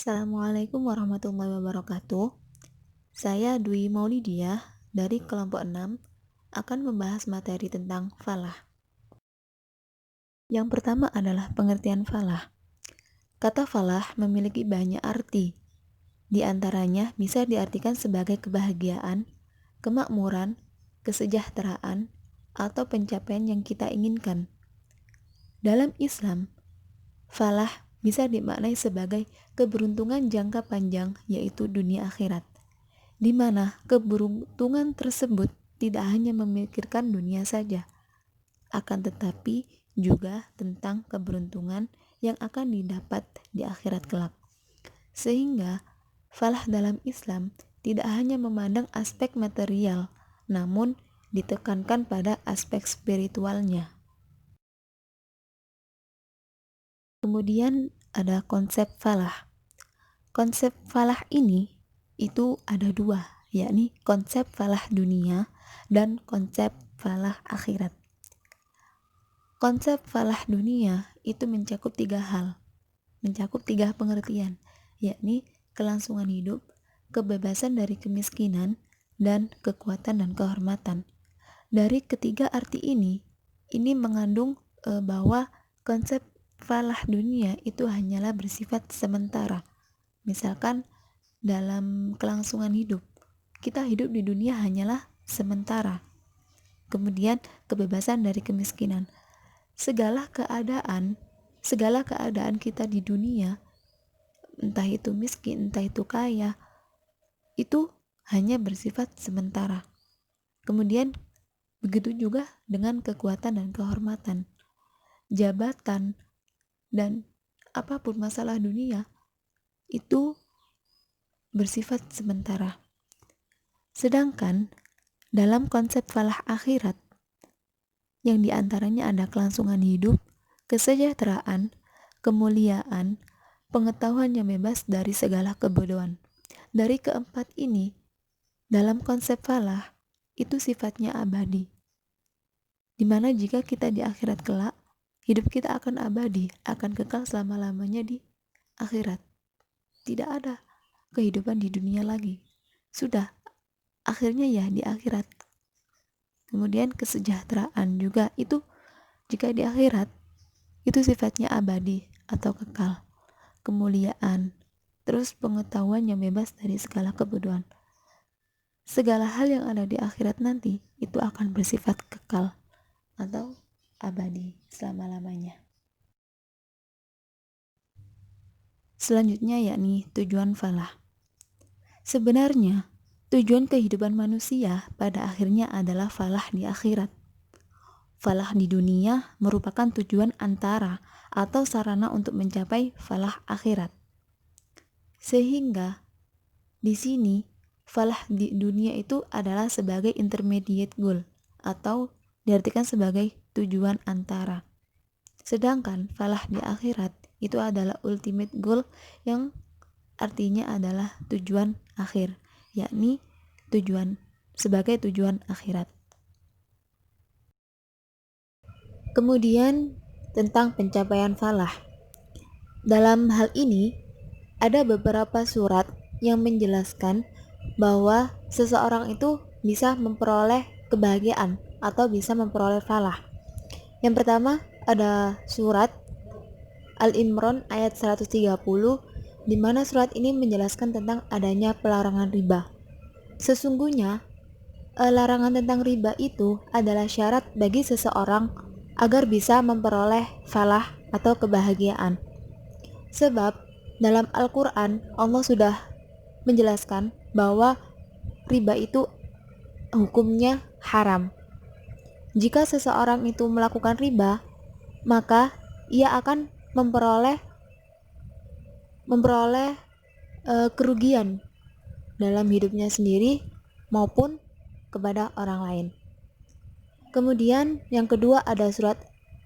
Assalamualaikum warahmatullahi wabarakatuh. Saya Dwi Maulidiah dari kelompok 6 akan membahas materi tentang falah. Yang pertama adalah pengertian falah. Kata falah memiliki banyak arti. Di antaranya bisa diartikan sebagai kebahagiaan, kemakmuran, kesejahteraan, atau pencapaian yang kita inginkan. Dalam Islam, falah bisa dimaknai sebagai keberuntungan jangka panjang, yaitu dunia akhirat, di mana keberuntungan tersebut tidak hanya memikirkan dunia saja, akan tetapi juga tentang keberuntungan yang akan didapat di akhirat kelak. Sehingga falah dalam Islam tidak hanya memandang aspek material, namun ditekankan pada aspek spiritualnya. Kemudian ada konsep falah. Konsep falah ini itu ada dua, yakni konsep falah dunia dan konsep falah akhirat. Konsep falah dunia itu mencakup tiga pengertian, yakni kelangsungan hidup, kebebasan dari kemiskinan, dan kekuatan dan kehormatan. Dari ketiga arti ini mengandung bahwa konsep falah dunia itu hanyalah bersifat sementara. Misalkan dalam kelangsungan hidup, kita hidup di dunia hanyalah sementara. Kemudian kebebasan dari kemiskinan. Segala keadaan kita di dunia, entah itu miskin, entah itu kaya, itu hanya bersifat sementara. Kemudian begitu juga dengan kekuatan dan kehormatan. Jabatan dan apapun masalah dunia itu bersifat sementara. Sedangkan dalam konsep falah akhirat, yang diantaranya ada kelangsungan hidup, kesejahteraan, kemuliaan, pengetahuan yang bebas dari segala kebodohan. Dari keempat ini, dalam konsep falah itu sifatnya abadi, dimana jika kita di akhirat kelak, hidup kita akan abadi, akan kekal selama-lamanya di akhirat. Tidak ada kehidupan di dunia lagi. Sudah, akhirnya ya di akhirat. Kemudian kesejahteraan juga itu jika di akhirat itu sifatnya abadi atau kekal. Kemuliaan, terus pengetahuan yang bebas dari segala kebodohan. Segala hal yang ada di akhirat nanti itu akan bersifat kekal atau abadi selama-lamanya. Selanjutnya yakni tujuan falah. Sebenarnya tujuan kehidupan manusia pada akhirnya adalah falah di akhirat. Falah di dunia merupakan tujuan antara atau sarana untuk mencapai falah akhirat. Sehingga di sini falah di dunia itu adalah sebagai intermediate goal atau diartikan sebagai tujuan antara. Sedangkan falah di akhirat itu adalah ultimate goal yang artinya adalah tujuan akhir, yakni sebagai tujuan akhirat. Kemudian tentang pencapaian falah. Dalam hal ini ada beberapa surat yang menjelaskan bahwa seseorang itu bisa memperoleh kebahagiaan atau bisa memperoleh falah. Yang pertama ada surat Al-Imran ayat 130, di mana surat ini menjelaskan tentang adanya pelarangan riba. Sesungguhnya larangan tentang riba itu adalah syarat bagi seseorang agar bisa memperoleh falah atau kebahagiaan. Sebab dalam Al-Quran Allah sudah menjelaskan bahwa riba itu hukumnya haram. Jika seseorang itu melakukan riba, maka ia akan memperoleh kerugian dalam hidupnya sendiri maupun kepada orang lain. Kemudian yang kedua ada surat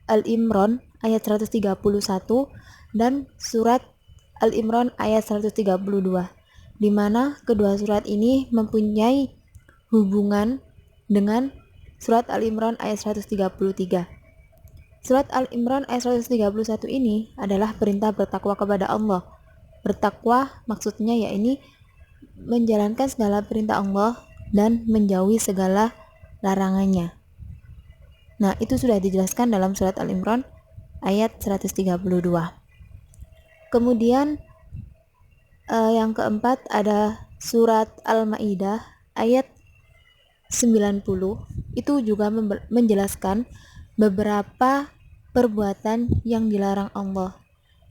Al-Imran ayat 131 dan surat Al-Imran ayat 132, di mana kedua surat ini mempunyai hubungan dengan surat Al-Imran ayat 133. Surat Al-Imran ayat 131 ini adalah perintah bertakwa kepada Allah, Bertakwa maksudnya ya ini menjalankan segala perintah Allah dan menjauhi segala larangannya. Nah, itu sudah dijelaskan dalam surat Al-Imran ayat 132. Kemudian yang keempat ada surat Al-Maidah ayat 90. Itu juga menjelaskan beberapa perbuatan yang dilarang Allah,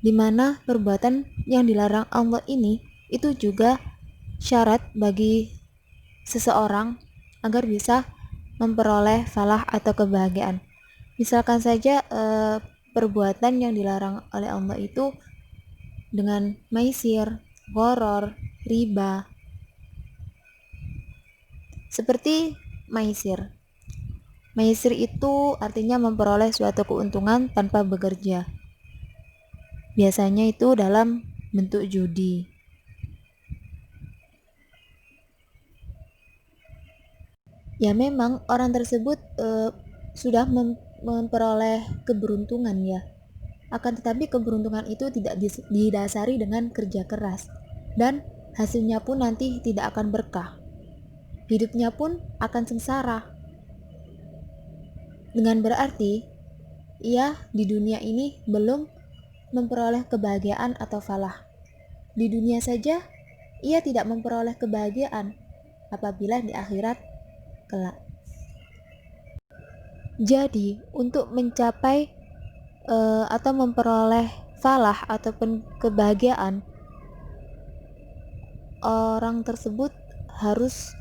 di mana perbuatan yang dilarang Allah ini itu juga syarat bagi seseorang agar bisa memperoleh falah atau kebahagiaan. Misalkan saja perbuatan yang dilarang oleh Allah itu dengan maisir, gharar, riba. Seperti maisir. Maisir itu artinya memperoleh suatu keuntungan tanpa bekerja. Biasanya itu dalam bentuk judi. Ya memang orang tersebut sudah memperoleh keberuntungan ya. Akan tetapi keberuntungan itu tidak didasari dengan kerja keras dan hasilnya pun nanti tidak akan berkah. Hidupnya pun akan sengsara. Dengan berarti ia di dunia ini belum memperoleh kebahagiaan atau falah. Di dunia saja ia tidak memperoleh kebahagiaan apabila di akhirat kelak. Jadi untuk mencapai atau memperoleh falah ataupun kebahagiaan, orang tersebut harus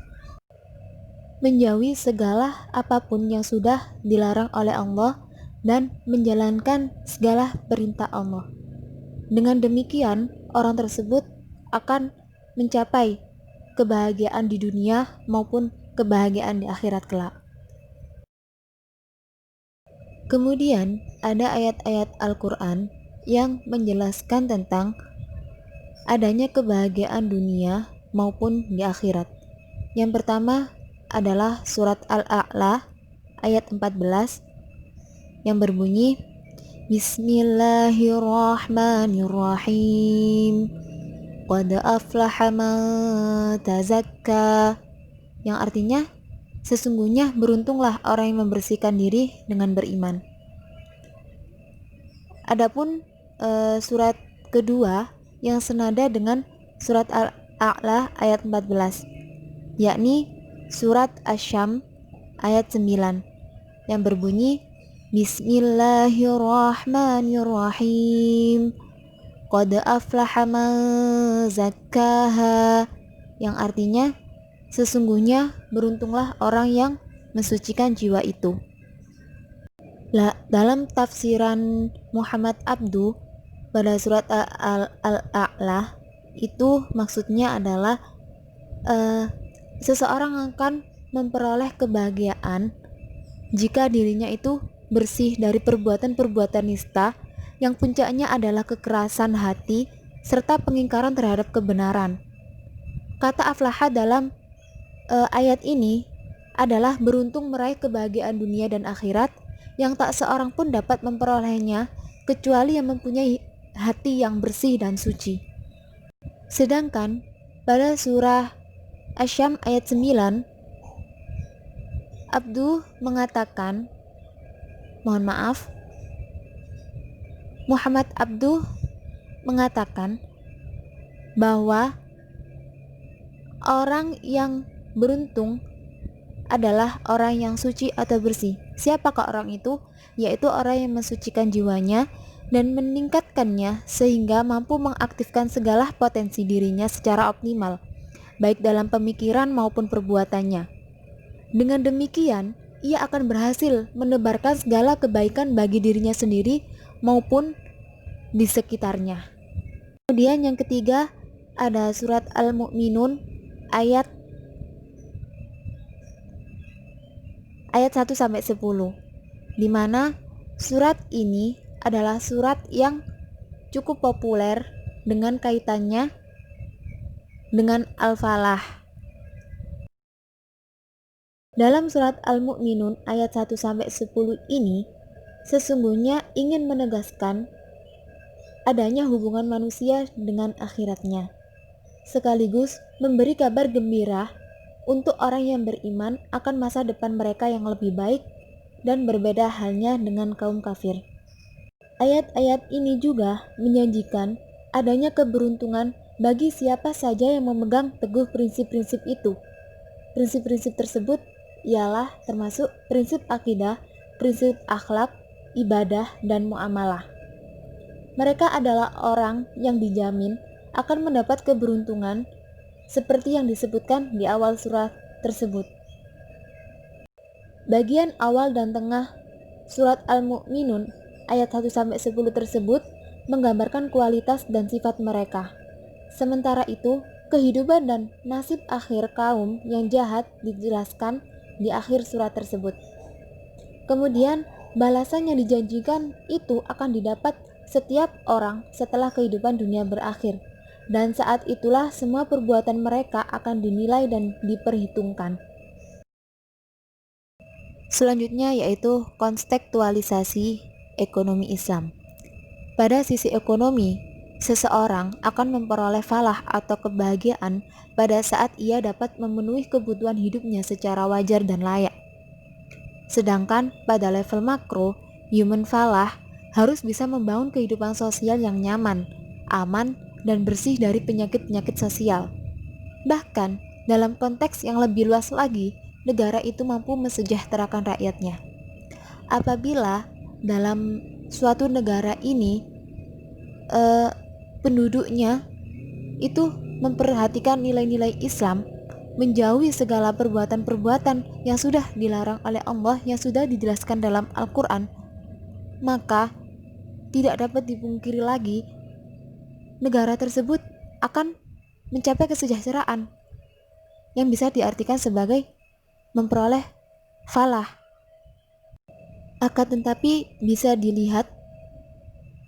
menjauhi segala apapun yang sudah dilarang oleh Allah dan menjalankan segala perintah Allah. Dengan demikian, orang tersebut akan mencapai kebahagiaan di dunia maupun kebahagiaan di akhirat kelak. Kemudian ada ayat-ayat Al-Quran yang menjelaskan tentang adanya kebahagiaan dunia maupun di akhirat. Yang pertama adalah surat Al-A'la ayat 14 yang berbunyi Bismillahirrahmanirrahim Qad aflaha man tazakka, yang artinya sesungguhnya beruntunglah orang yang membersihkan diri dengan beriman. Adapun surat kedua yang senada dengan surat Al-A'la ayat 14, yakni surat Asy-Syam ayat 9 yang berbunyi Bismillahirrahmanirrahim Qad aflaha man zakkaha, yang artinya sesungguhnya beruntunglah orang yang mensucikan jiwa itu. Dalam tafsiran Muhammad Abdu pada surat Al-A'la itu maksudnya adalah seseorang akan memperoleh kebahagiaan jika dirinya itu bersih dari perbuatan-perbuatan nista yang puncaknya adalah kekerasan hati serta pengingkaran terhadap kebenaran. Kata aflaha dalam ayat ini adalah beruntung meraih kebahagiaan dunia dan akhirat yang tak seorang pun dapat memperolehnya kecuali yang mempunyai hati yang bersih dan suci. Sedangkan pada surah Asy-Syam ayat 9 Abdu mengatakan, Muhammad Abdu mengatakan bahwa orang yang beruntung adalah orang yang suci atau bersih. Siapakah orang itu? Yaitu orang yang mensucikan jiwanya dan meningkatkannya sehingga mampu mengaktifkan segala potensi dirinya secara optimal, baik dalam pemikiran maupun perbuatannya. Dengan demikian, ia akan berhasil menebarkan segala kebaikan bagi dirinya sendiri maupun di sekitarnya. Kemudian yang ketiga ada surat Al-Mu'minun ayat 1-10, di mana surat ini adalah surat yang cukup populer dengan kaitannya dengan Al-Falah. Dalam surat Al-Mu'minun ayat 1-10 ini sesungguhnya ingin menegaskan adanya hubungan manusia dengan akhiratnya, sekaligus memberi kabar gembira untuk orang yang beriman akan masa depan mereka yang lebih baik dan berbeda halnya dengan kaum kafir. Ayat-ayat ini juga menjanjikan adanya keberuntungan bagi siapa saja yang memegang teguh prinsip-prinsip itu. Prinsip-prinsip tersebut ialah termasuk prinsip akidah, prinsip akhlak, ibadah, dan muamalah. Mereka adalah orang yang dijamin akan mendapat keberuntungan seperti yang disebutkan di awal surat tersebut. Bagian awal dan tengah surat Al-Mu'minun ayat 1-10 tersebut menggambarkan kualitas dan sifat mereka. Sementara itu, kehidupan dan nasib akhir kaum yang jahat dijelaskan di akhir surat tersebut. Kemudian, balasan yang dijanjikan itu akan didapat setiap orang setelah kehidupan dunia berakhir. Dan saat itulah semua perbuatan mereka akan dinilai dan diperhitungkan. Selanjutnya yaitu kontekstualisasi ekonomi Islam. Pada sisi ekonomi, seseorang akan memperoleh falah atau kebahagiaan pada saat ia dapat memenuhi kebutuhan hidupnya secara wajar dan layak. Sedangkan pada level makro, human falah harus bisa membangun kehidupan sosial yang nyaman, aman, dan bersih dari penyakit-penyakit sosial. Bahkan, dalam konteks yang lebih luas lagi, negara itu mampu mesejahterakan rakyatnya. Apabila dalam suatu negara ini penduduknya itu memperhatikan nilai-nilai Islam, menjauhi segala perbuatan-perbuatan yang sudah dilarang oleh Allah, yang sudah dijelaskan dalam Al-Quran, maka tidak dapat dipungkiri lagi negara tersebut akan mencapai kesejahteraan yang bisa diartikan sebagai memperoleh falah. Akan tetapi bisa dilihat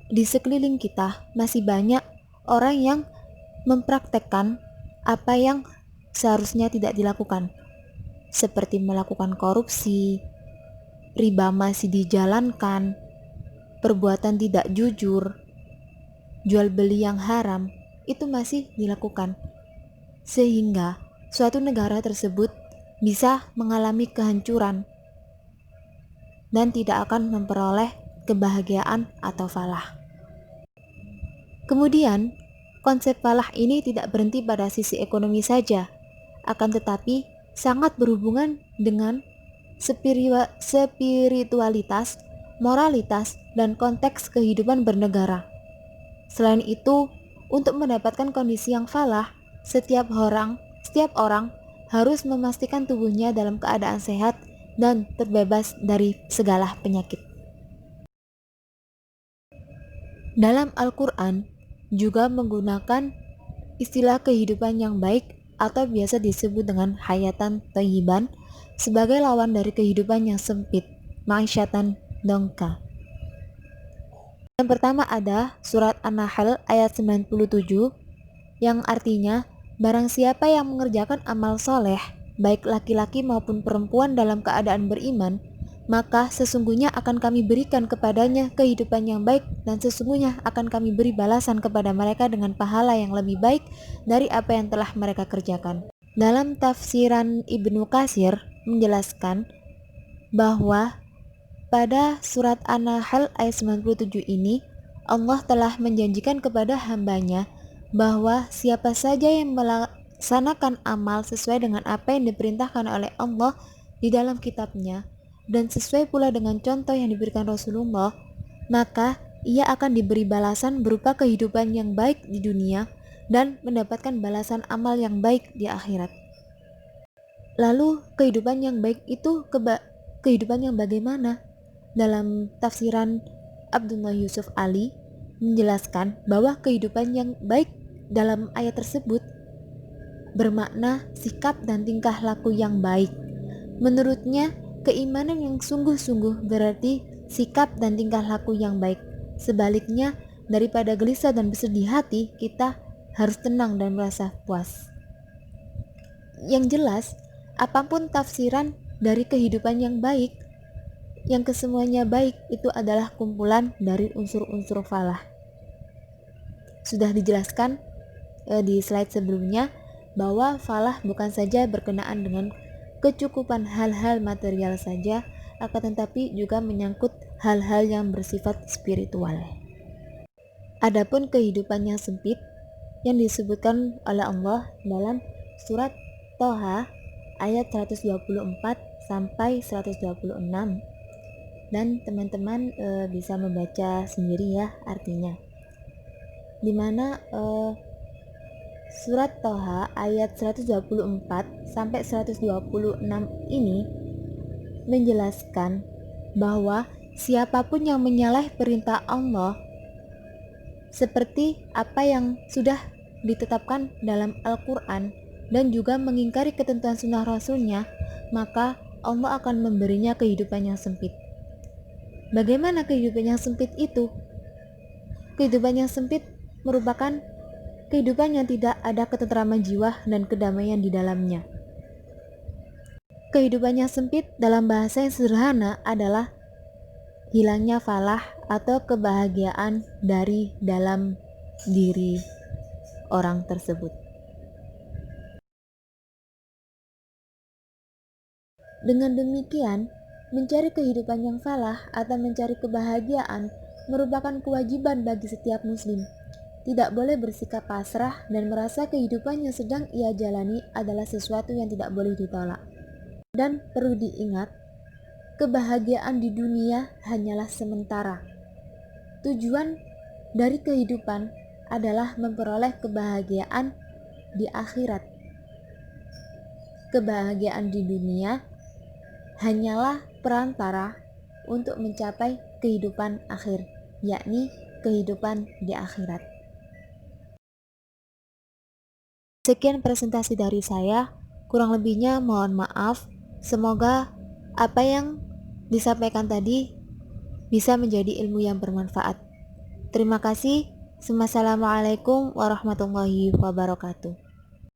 di sekeliling kita masih banyak orang yang mempraktekkan apa yang seharusnya tidak dilakukan, seperti melakukan korupsi, riba masih dijalankan, perbuatan tidak jujur, jual beli yang haram, itu masih dilakukan. Sehingga suatu negara tersebut bisa mengalami kehancuran dan tidak akan memperoleh kebahagiaan atau falah. Kemudian, konsep falah ini tidak berhenti pada sisi ekonomi saja, akan tetapi sangat berhubungan dengan spiritualitas, moralitas, dan konteks kehidupan bernegara. Selain itu, untuk mendapatkan kondisi yang falah, setiap orang harus memastikan tubuhnya dalam keadaan sehat dan terbebas dari segala penyakit. Dalam Al-Quran juga menggunakan istilah kehidupan yang baik atau biasa disebut dengan hayatan thayyiban sebagai lawan dari kehidupan yang sempit, ma'isyatan dongka. Yang pertama ada surat An-Nahl ayat 97 yang artinya, barang siapa yang mengerjakan amal soleh, baik laki-laki maupun perempuan dalam keadaan beriman, maka sesungguhnya akan kami berikan kepadanya kehidupan yang baik, dan sesungguhnya akan kami beri balasan kepada mereka dengan pahala yang lebih baik dari apa yang telah mereka kerjakan. Dalam tafsiran Ibnu Katsir menjelaskan bahwa pada surat An-Nahl ayat 97 ini, Allah telah menjanjikan kepada hambanya bahwa siapa saja yang melaksanakan amal sesuai dengan apa yang diperintahkan oleh Allah di dalam kitabnya, dan sesuai pula dengan contoh yang diberikan Rasulullah, maka ia akan diberi balasan berupa kehidupan yang baik di dunia dan mendapatkan balasan amal yang baik di akhirat. Lalu kehidupan yang baik itu kehidupan yang bagaimana? Dalam tafsiran Abdullah Yusuf Ali menjelaskan bahwa kehidupan yang baik dalam ayat tersebut bermakna sikap dan tingkah laku yang baik. Menurutnya, keimanan yang sungguh-sungguh berarti sikap dan tingkah laku yang baik. Sebaliknya, daripada gelisah dan bersedih hati, kita harus tenang dan merasa puas. Yang jelas, apapun tafsiran dari kehidupan yang baik, yang kesemuanya baik itu adalah kumpulan dari unsur-unsur falah. sudah dijelaskan di slide sebelumnya bahwa falah bukan saja berkenaan dengan kecukupan hal-hal material saja, akan tetapi juga menyangkut hal-hal yang bersifat spiritual. Adapun kehidupan yang sempit yang disebutkan oleh Allah dalam surat Toha ayat 124 sampai 126, dan teman-teman bisa membaca sendiri ya artinya, dimana surat Toha ayat 124 sampai 126 ini menjelaskan bahwa siapapun yang menyalahi perintah Allah seperti apa yang sudah ditetapkan dalam Al-Quran dan juga mengingkari ketentuan sunnah Rasulnya, maka Allah akan memberinya kehidupan yang sempit. Bagaimana kehidupan yang sempit itu? Kehidupan yang sempit merupakan kehidupan yang tidak ada ketentraman jiwa dan kedamaian di dalamnya. Kehidupan yang sempit dalam bahasa yang sederhana adalah hilangnya falah atau kebahagiaan dari dalam diri orang tersebut. Dengan demikian, mencari kehidupan yang falah atau mencari kebahagiaan merupakan kewajiban bagi setiap muslim. Tidak boleh bersikap pasrah dan merasa kehidupan yang sedang ia jalani adalah sesuatu yang tidak boleh ditolak. Dan perlu diingat, kebahagiaan di dunia hanyalah sementara. Tujuan dari kehidupan adalah memperoleh kebahagiaan di akhirat. Kebahagiaan di dunia hanyalah perantara untuk mencapai kehidupan akhir, yakni kehidupan di akhirat. Sekian presentasi dari saya, kurang lebihnya mohon maaf. Semoga apa yang disampaikan tadi bisa menjadi ilmu yang bermanfaat. Terima kasih. Wassalamualaikum warahmatullahi wabarakatuh.